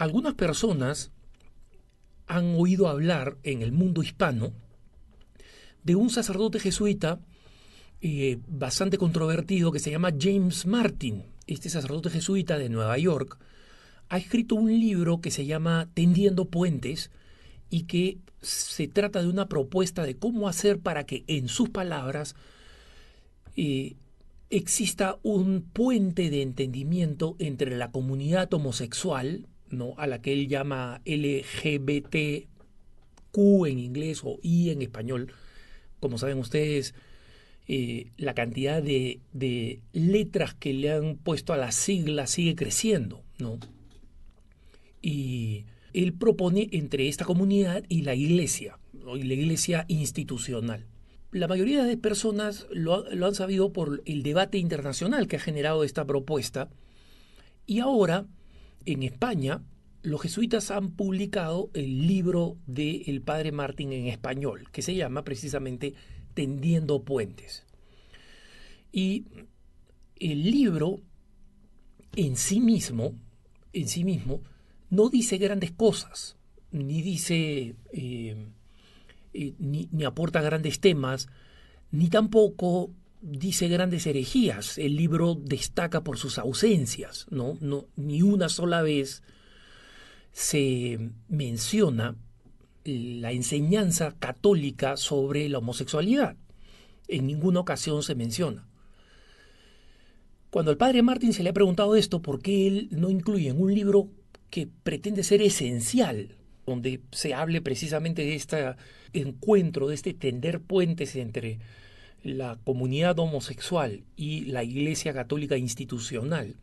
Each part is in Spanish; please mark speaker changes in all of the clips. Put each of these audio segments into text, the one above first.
Speaker 1: algunas personas han oído hablar en el mundo hispano de un sacerdote jesuita bastante controvertido que se llama James Martin. Este sacerdote jesuita de Nueva York ha escrito un libro que se llama Tendiendo Puentes y que se trata de una propuesta de cómo hacer para que, en sus palabras, exista un puente de entendimiento entre la comunidad homosexual, ¿no?, a la que él llama LGBTQ en inglés o I en español. Como saben ustedes, la cantidad de letras que le han puesto a las siglas sigue creciendo, ¿no? Y él propone entre esta comunidad y la iglesia, ¿no?, y la iglesia institucional. La mayoría de personas lo han sabido por el debate internacional que ha generado esta propuesta, y ahora en España los jesuitas han publicado el libro del padre Martín en español, que se llama precisamente Tendiendo Puentes. Y el libro en sí mismo no dice grandes cosas, ni dice ni aporta grandes temas, ni tampoco dice grandes herejías. El libro destaca por sus ausencias, ¿no? Ni una sola vez se menciona la enseñanza católica sobre la homosexualidad. En ninguna ocasión se menciona. Cuando al padre Martín se le ha preguntado esto, ¿por qué él no incluye en un libro que pretende ser esencial, donde se hable precisamente de este encuentro, de este tender puentes entre la comunidad homosexual y la Iglesia Católica institucional,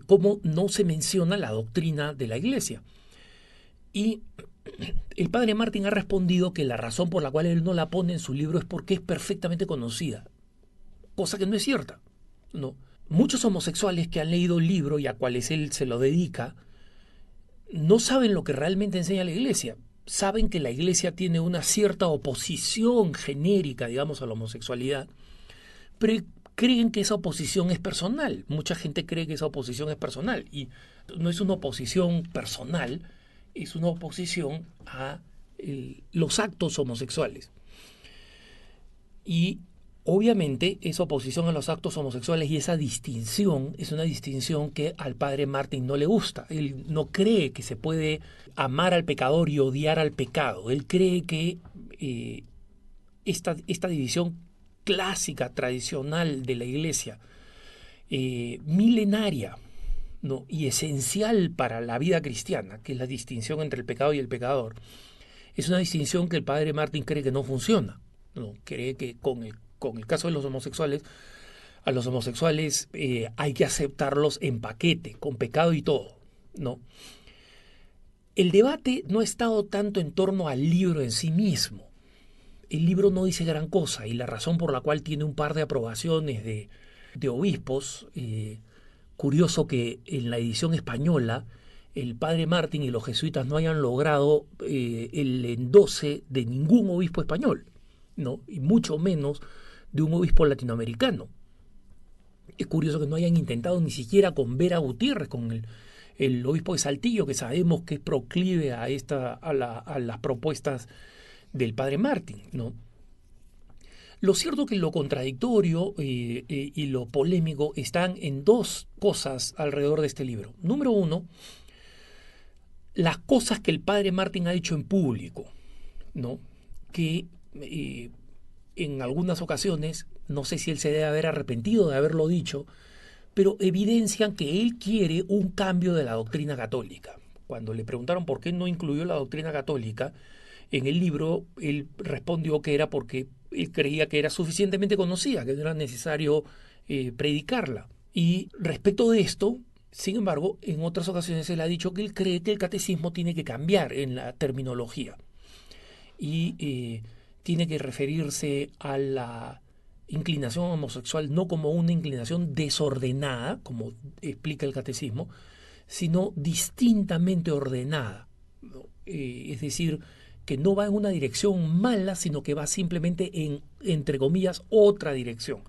Speaker 1: cómo no se menciona la doctrina de la Iglesia? Y el padre Martín ha respondido que la razón por la cual él no la pone en su libro es porque es perfectamente conocida, cosa que no es cierta, ¿no? Muchos homosexuales que han leído el libro y a cuales él se lo dedica no saben lo que realmente enseña la Iglesia. Saben que la Iglesia tiene una cierta oposición genérica, digamos, a la homosexualidad, pero creen que esa oposición es personal. Mucha gente cree que esa oposición es personal, y no es una oposición personal, es una oposición a los actos homosexuales. Y obviamente esa oposición a los actos homosexuales y esa distinción es una distinción que al padre Martín no le gusta. Él no cree que se puede amar al pecador y odiar al pecado. Él cree que esta división clásica, tradicional de la Iglesia, milenaria, ¿no?, y esencial para la vida cristiana, que es la distinción entre el pecado y el pecador, es una distinción que el padre Martín cree que no funciona, ¿no? Cree que con el caso de los homosexuales, a los homosexuales hay que aceptarlos en paquete, con pecado y todo, ¿no? El debate no ha estado tanto en torno al libro en sí mismo. El libro no dice gran cosa, y la razón por la cual tiene un par de aprobaciones de obispos, curioso que en la edición española el padre Martín y los jesuitas no hayan logrado el endose de ningún obispo español, ¿no?, y mucho menos de un obispo latinoamericano. Es curioso que no hayan intentado ni siquiera con Vera Gutiérrez, con el obispo de Saltillo, que sabemos que es proclive a las propuestas del padre Martín, ¿no? Lo cierto es que lo contradictorio y lo polémico están en dos cosas alrededor de este libro. Número uno, las cosas que el padre Martín ha dicho en público, ¿no?, que en algunas ocasiones, no sé si él se debe haber arrepentido de haberlo dicho, pero evidencian que él quiere un cambio de la doctrina católica. Cuando le preguntaron por qué no incluyó la doctrina católica en el libro, él respondió que era porque él creía que era suficientemente conocida, que no era necesario predicarla. Y respecto de esto, sin embargo, en otras ocasiones él ha dicho que él cree que el catecismo tiene que cambiar en la terminología y tiene que referirse a la inclinación homosexual no como una inclinación desordenada, como explica el catecismo, sino distintamente ordenada, ¿no? Es decir, que no va en una dirección mala, sino que va simplemente en, entre comillas, otra dirección,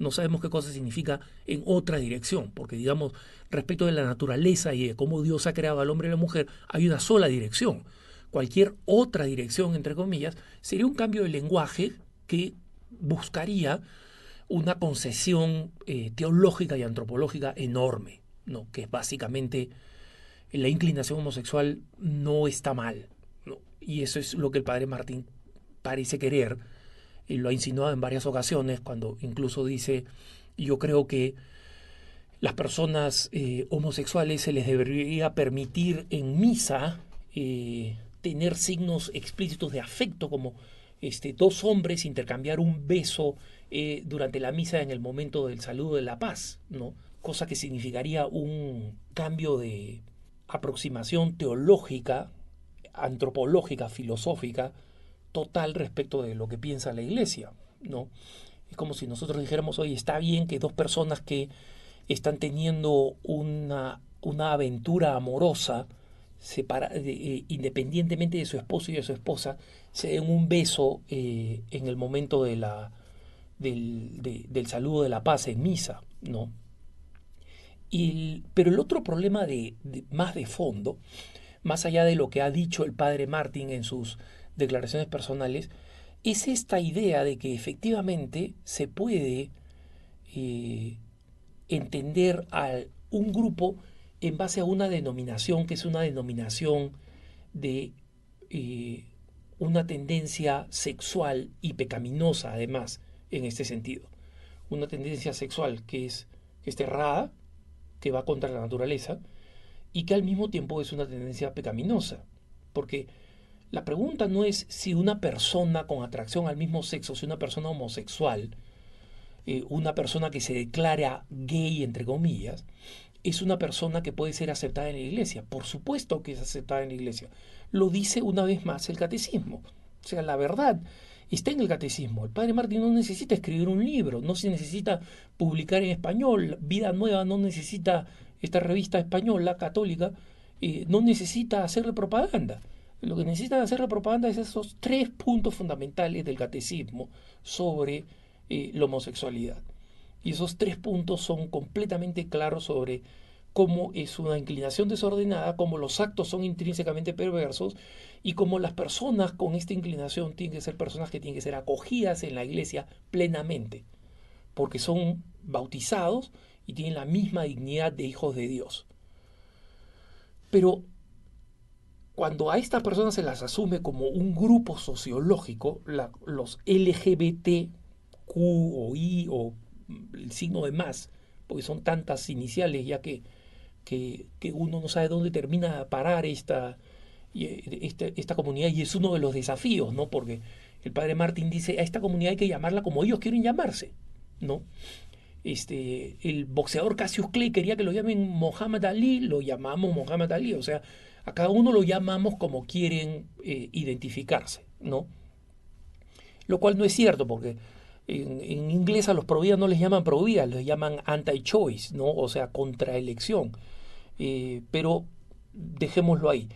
Speaker 1: No sabemos qué cosa significa en otra dirección, porque digamos, respecto de la naturaleza y de cómo Dios ha creado al hombre y a la mujer, hay una sola dirección. Cualquier otra dirección, entre comillas, sería un cambio de lenguaje que buscaría una concesión teológica y antropológica enorme, ¿no? Que básicamente la inclinación homosexual no está mal, ¿no? Y eso es lo que el padre Martín parece querer, y lo ha insinuado en varias ocasiones, cuando incluso dice: yo creo que las personas homosexuales se les debería permitir en misa tener signos explícitos de afecto, como dos hombres intercambiar un beso durante la misa en el momento del saludo de la paz, ¿no? Cosa que significaría un cambio de aproximación teológica, antropológica, filosófica, total respecto de lo que piensa la iglesia, ¿no? Es como si nosotros dijéramos: oye, está bien que dos personas que están teniendo una aventura amorosa, independientemente de su esposo y de su esposa, se den un beso en el momento del saludo de la paz en misa, ¿no? Pero el otro problema más de fondo, más allá de lo que ha dicho el padre Martín en sus declaraciones personales, es esta idea de que efectivamente se puede entender a un grupo en base a una denominación que es una denominación de una tendencia sexual y pecaminosa, además, en este sentido. Una tendencia sexual que está errada, que va contra la naturaleza, y que al mismo tiempo es una tendencia pecaminosa. Porque la pregunta no es si una persona con atracción al mismo sexo, si una persona homosexual, una persona que se declara gay, entre comillas, es una persona que puede ser aceptada en la iglesia. Por supuesto que es aceptada en la iglesia. Lo dice una vez más el catecismo. O sea, la verdad está en el catecismo. El padre Martín no necesita escribir un libro, no se necesita publicar en español. Vida Nueva no necesita, esta revista española católica, no necesita hacerle propaganda. Lo que necesita hacerle propaganda es esos 3 puntos fundamentales del catecismo sobre la homosexualidad. Y esos 3 puntos son completamente claros sobre cómo es una inclinación desordenada, cómo los actos son intrínsecamente perversos y cómo las personas con esta inclinación tienen que ser personas que tienen que ser acogidas en la iglesia plenamente, porque son bautizados y tienen la misma dignidad de hijos de Dios. Pero cuando a estas personas se las asume como un grupo sociológico, los LGBTQ o I o el signo de más, porque son tantas iniciales ya que uno no sabe dónde termina de parar esta comunidad, y es uno de los desafíos, ¿no? Porque el padre Martín dice: a esta comunidad hay que llamarla como ellos quieren llamarse, ¿no? El boxeador Cassius Clay quería que lo llamen Muhammad Ali, lo llamamos Muhammad Ali, o sea, a cada uno lo llamamos como quieren identificarse, ¿no? Lo cual no es cierto, porque en inglés a los pro vida no les llaman pro vida, les llaman anti-choice, ¿no? O sea, contraelección. Pero dejémoslo ahí.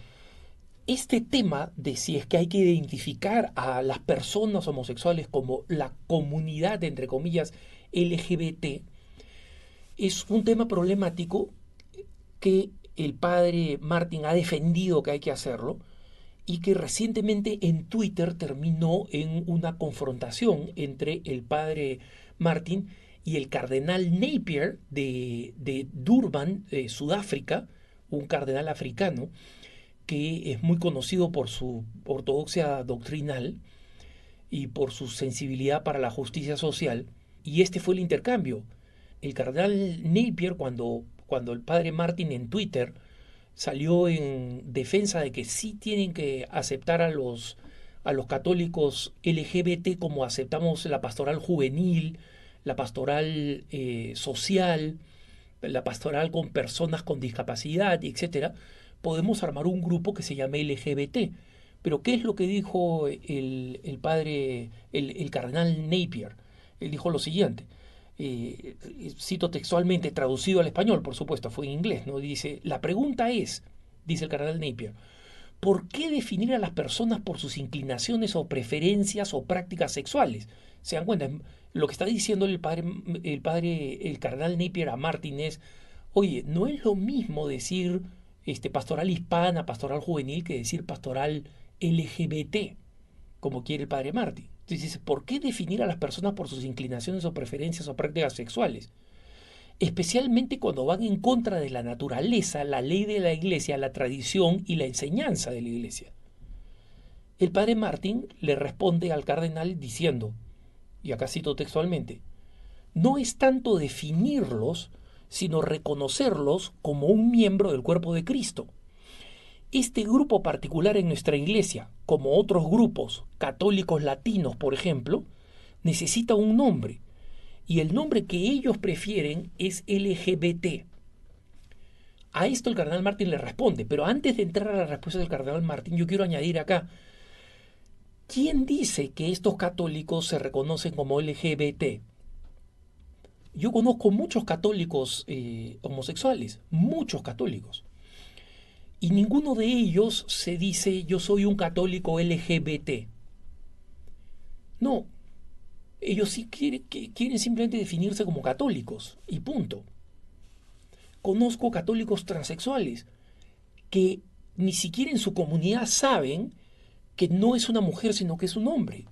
Speaker 1: Este tema de si es que hay que identificar a las personas homosexuales como la comunidad, entre comillas, LGBT, es un tema problemático que el padre Martín ha defendido que hay que hacerlo, y que recientemente en Twitter terminó en una confrontación entre el padre Martín y el cardenal Napier de Durban, Sudáfrica, un cardenal africano que es muy conocido por su ortodoxia doctrinal y por su sensibilidad para la justicia social. Y este fue el intercambio. El cardenal Napier, cuando el padre Martín en Twitter salió en defensa de que sí tienen que aceptar a los católicos LGBT como aceptamos la pastoral juvenil, la pastoral social, la pastoral con personas con discapacidad, etcétera, podemos armar un grupo que se llame LGBT. Pero ¿qué es lo que dijo el padre, el cardenal Napier? Él dijo lo siguiente: cito textualmente, traducido al español, por supuesto, fue en inglés, ¿no? Dice: la pregunta es, dice el cardenal Napier, ¿por qué definir a las personas por sus inclinaciones o preferencias o prácticas sexuales? ¿Se dan cuenta? Lo que está diciendo el cardenal Napier a Martin es, oye, no es lo mismo decir pastoral hispana, pastoral juvenil, que decir pastoral LGBT, como quiere el padre Martin. Entonces dice, ¿por qué definir a las personas por sus inclinaciones o preferencias o prácticas sexuales? Especialmente cuando van en contra de la naturaleza, la ley de la iglesia, la tradición y la enseñanza de la iglesia. El padre Martin le responde al cardenal diciendo, y acá cito textualmente, no es tanto definirlos, sino reconocerlos como un miembro del cuerpo de Cristo. Este grupo particular en nuestra iglesia, como otros grupos católicos latinos, por ejemplo, necesita un nombre, y el nombre que ellos prefieren es LGBT. A esto el cardenal Martin le responde, pero antes de entrar a la respuesta del cardenal Martin, yo quiero añadir acá, ¿quién dice que estos católicos se reconocen como LGBT? Yo conozco muchos católicos homosexuales, muchos católicos, y ninguno de ellos se dice yo soy un católico LGBT. No, ellos sí quieren simplemente definirse como católicos, y punto. Conozco católicos transexuales que ni siquiera en su comunidad saben que no es una mujer sino que es un hombre.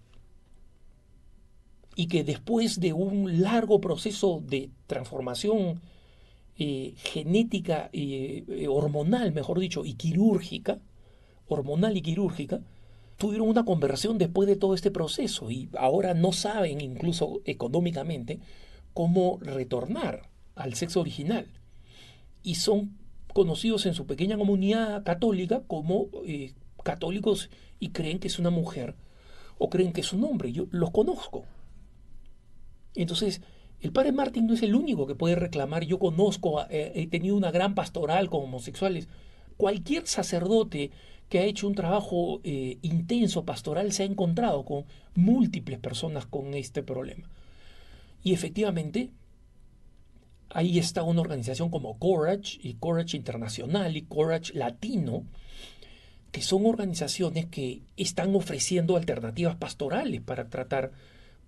Speaker 1: Y que después de un largo proceso de transformación genética, hormonal, mejor dicho, y quirúrgica, hormonal y quirúrgica, tuvieron una conversión después de todo este proceso y ahora no saben, incluso económicamente, cómo retornar al sexo original. Y son conocidos en su pequeña comunidad católica como católicos y creen que es una mujer o creen que es un hombre. Yo los conozco. Entonces, el padre Martin no es el único que puede reclamar. Yo conozco, he tenido una gran pastoral con homosexuales. Cualquier sacerdote que ha hecho un trabajo intenso pastoral se ha encontrado con múltiples personas con este problema. Y efectivamente, ahí está una organización como Courage, y Courage Internacional y Courage Latino, que son organizaciones que están ofreciendo alternativas pastorales para tratar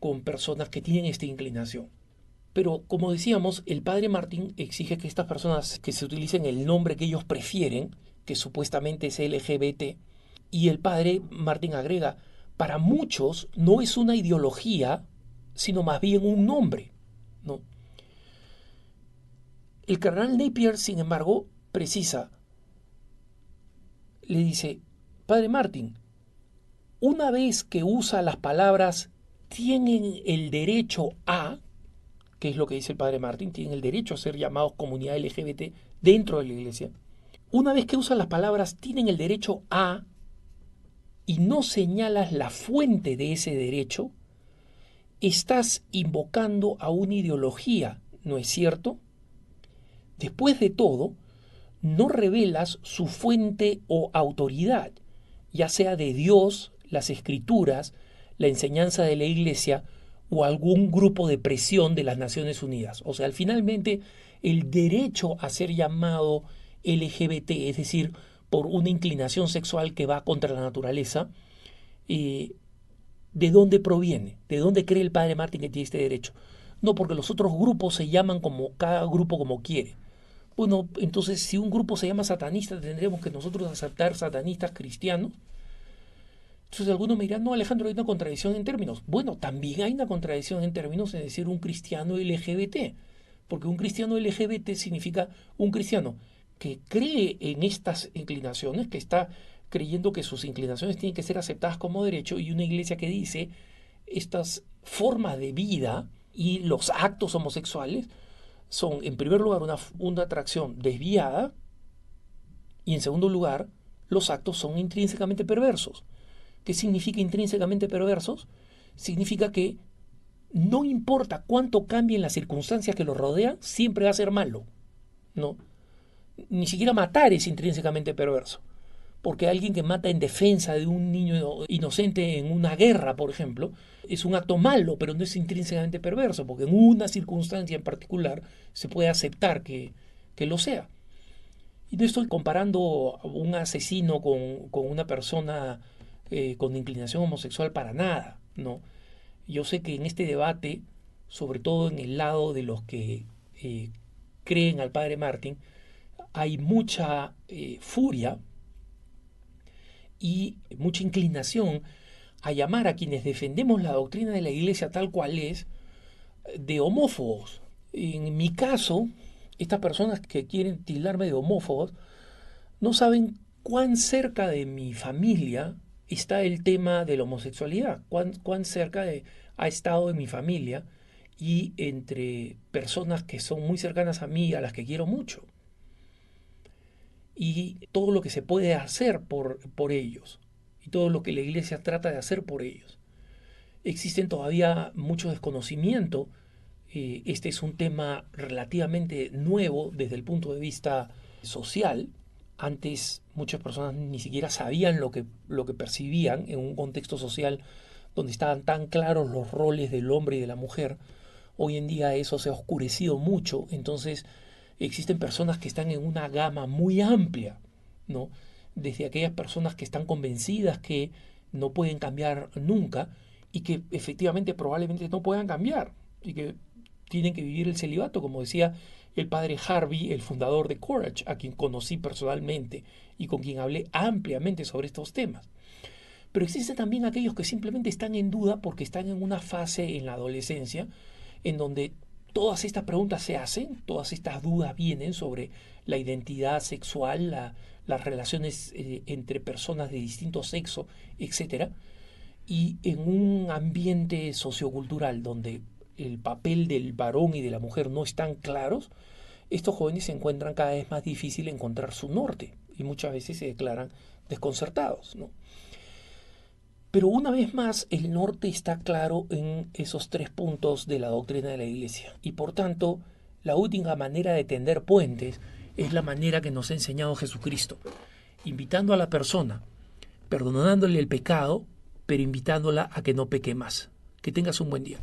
Speaker 1: con personas que tienen esta inclinación. Pero como decíamos, el padre Martin exige que estas personas que se utilicen el nombre que ellos prefieren, que supuestamente es LGBT, y el padre Martin agrega, para muchos no es una ideología, sino más bien un nombre, ¿no? El cardenal Napier, sin embargo, precisa, le dice, padre Martin, una vez que usa las palabras tienen el derecho a, que es lo que dice el padre Martin, tienen el derecho a ser llamados comunidad LGBT dentro de la iglesia, una vez que usa las palabras tienen el derecho a y no señalas la fuente de ese derecho, estás invocando a una ideología, ¿no es cierto? Después de todo, no revelas su fuente o autoridad, ya sea de Dios, las escrituras, la enseñanza de la iglesia o algún grupo de presión de las Naciones Unidas. O sea, finalmente el derecho a ser llamado LGBT, es decir, por una inclinación sexual que va contra la naturaleza, ¿de dónde proviene? ¿De dónde cree el padre Martin que tiene este derecho? No, porque los otros grupos se llaman como cada grupo como quiere. Bueno, entonces si un grupo se llama satanista, tendremos que nosotros aceptar satanistas cristianos. Entonces algunos me dirán, no Alejandro, hay una contradicción en términos. Bueno, también hay una contradicción en términos en decir un cristiano LGBT, porque un cristiano LGBT significa un cristiano que cree en estas inclinaciones, que está creyendo que sus inclinaciones tienen que ser aceptadas como derecho, y una iglesia que dice estas formas de vida y los actos homosexuales son, en primer lugar, una atracción desviada y, en segundo lugar, los actos son intrínsecamente perversos. ¿Qué significa intrínsecamente perversos? Significa que no importa cuánto cambien las circunstancias que lo rodean, siempre va a ser malo. No, ni siquiera matar es intrínsecamente perverso. Porque alguien que mata en defensa de un niño inocente en una guerra, por ejemplo, es un acto malo, pero no es intrínsecamente perverso, porque en una circunstancia en particular se puede aceptar que lo sea. Y no estoy comparando a un asesino con una persona con inclinación homosexual para nada, ¿no? Yo sé que en este debate, sobre todo en el lado de los que creen al padre Martín, hay mucha furia y mucha inclinación a llamar a quienes defendemos la doctrina de la Iglesia tal cual es, de homófobos. En mi caso, estas personas que quieren tildarme de homófobos no saben cuán cerca de mi familia está el tema de la homosexualidad, cuán cerca ha estado en mi familia y entre personas que son muy cercanas a mí, a las que quiero mucho. Y todo lo que se puede hacer por ellos, y todo lo que la Iglesia trata de hacer por ellos. Existen todavía mucho desconocimiento. Este es un tema relativamente nuevo desde el punto de vista social. Antes muchas personas ni siquiera sabían lo que percibían en un contexto social donde estaban tan claros los roles del hombre y de la mujer. Hoy en día eso se ha oscurecido mucho, entonces existen personas que están en una gama muy amplia, ¿no? Desde aquellas personas que están convencidas que no pueden cambiar nunca y que efectivamente probablemente no puedan cambiar y que tienen que vivir el celibato, como decía el padre Harvey, el fundador de Courage, a quien conocí personalmente y con quien hablé ampliamente sobre estos temas. Pero existen también aquellos que simplemente están en duda porque están en una fase en la adolescencia en donde todas estas preguntas se hacen, todas estas dudas vienen sobre la identidad sexual, las relaciones entre personas de distinto sexo, etcétera, y en un ambiente sociocultural donde el papel del varón y de la mujer no están claros, estos jóvenes se encuentran cada vez más difícil encontrar su norte y muchas veces se declaran desconcertados, ¿no? Pero una vez más, el norte está claro en esos 3 puntos de la doctrina de la Iglesia. Y por tanto, la única manera de tender puentes es la manera que nos ha enseñado Jesucristo, invitando a la persona, perdonándole el pecado, pero invitándola a que no peque más. Que tengas un buen día.